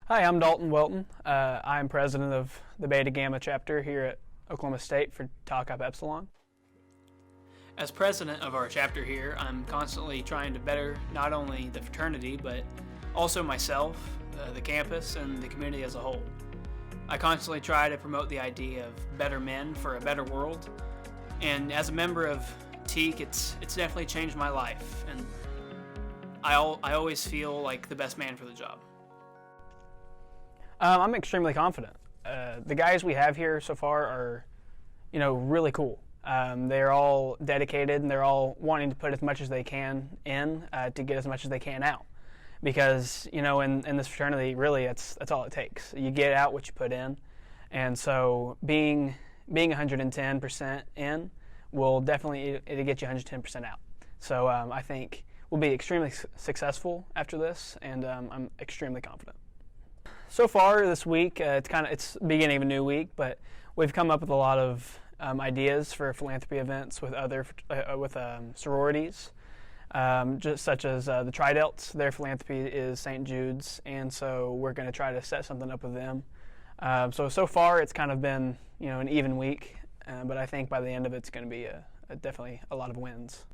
Hi, I'm Dalton Welton. I'm president of the Beta Gamma chapter here at Oklahoma State for Tau Kappa Epsilon. As president of our chapter here, I'm constantly trying to better not only the fraternity, but also myself, the campus, and the community as a whole. I constantly try to promote the idea of better men for a better world, and as a member of TEAC, it's definitely changed my life, and I always feel like the best man for the job. I'm extremely confident. The guys we have here so far are, really cool. They're all dedicated and they're all wanting to put as much as they can in to get as much as they can out. Because, in this fraternity, really, that's all it takes. You get out what you put in. And so being 110% in will definitely it'll get you 110% out. So I think we'll be extremely successful after this, and I'm extremely confident. So far this week, it's the beginning of a new week, but we've come up with a lot of ideas for philanthropy events with other sororities, just such as the Tri-Delts. Their philanthropy is St. Jude's, and so we're going to try to set something up with them. So far it's kind of been an even week, but I think by the end of it's going to be definitely a lot of wins.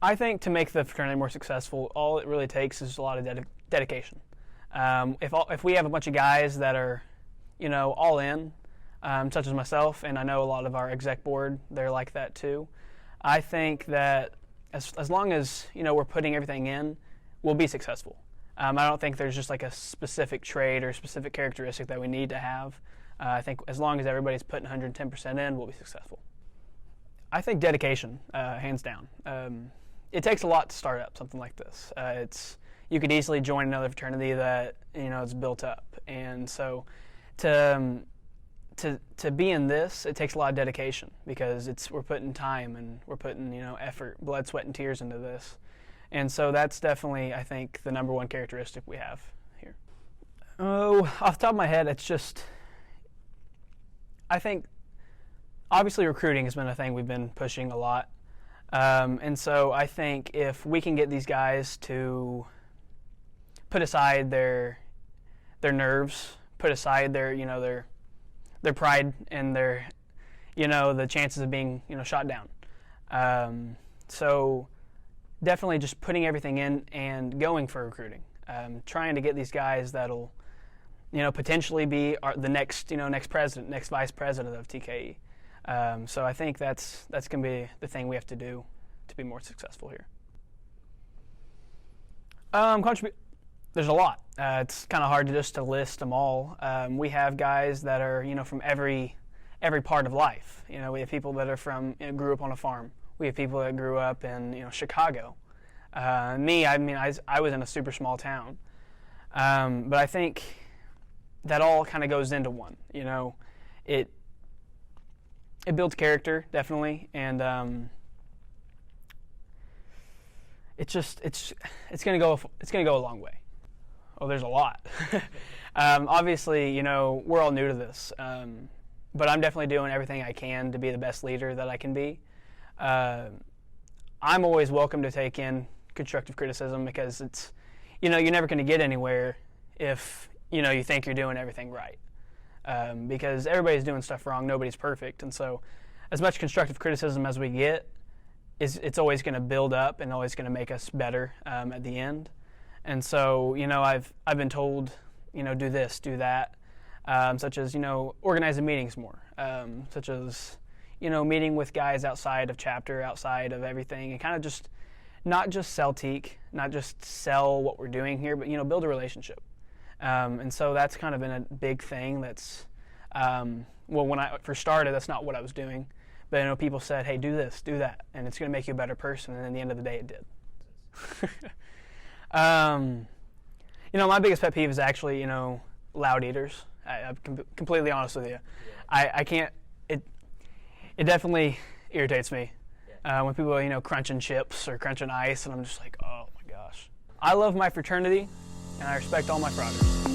I think to make the fraternity more successful, all it really takes is a lot of dedication. If we have a bunch of guys that are, all in, such as myself, and I know a lot of our exec board, they're like that too. I think that as long as, we're putting everything in, we'll be successful. I don't think there's just like a specific trait or a specific characteristic that we need to have. I think as long as everybody's putting 110% in, we'll be successful. I think dedication, hands down. It takes a lot to start up something like this. You could easily join another fraternity that is built up, and so to be in this, it takes a lot of dedication because we're putting time and we're putting effort, blood, sweat, and tears into this, and so that's definitely I think the number one characteristic we have here. Oh, off the top of my head, it's just I think obviously recruiting has been a thing we've been pushing a lot, and so I think if we can get these guys to put aside their nerves, put aside their pride and their the chances of being shot down. So definitely just putting everything in and going for recruiting, trying to get these guys that'll potentially be the next next president, next vice president of TKE. So I think that's going to be the thing we have to do to be more successful here. There's a lot. It's kind of hard to list them all. We have guys that are from every part of life. We have people that are from grew up on a farm. We have people that grew up in Chicago. I was in a super small town. But I think that all kind of goes into one. It builds character definitely, and it's gonna go a long way. Oh, there's a lot. Obviously, we're all new to this, but I'm definitely doing everything I can to be the best leader that I can be. I'm always welcome to take in constructive criticism because it's, you're never going to get anywhere if, you think you're doing everything right. Because everybody's doing stuff wrong, nobody's perfect, and so as much constructive criticism as we get, it's always going to build up and always going to make us better at the end. And so, I've been told, do this, do that, such as, organizing meetings more, such as, meeting with guys outside of chapter, outside of everything, and kind of just not just sell TEAC, not just sell what we're doing here, but, build a relationship. And so that's kind of been a big thing that's, when I first started, that's not what I was doing. But, people said, hey, do this, do that, and it's going to make you a better person, and at the end of the day, it did. My biggest pet peeve is actually, loud eaters. I'm completely honest with you. I can't, it definitely irritates me when people are, crunching chips or crunching ice, and I'm just like, oh my gosh. I love my fraternity, and I respect all my frauders.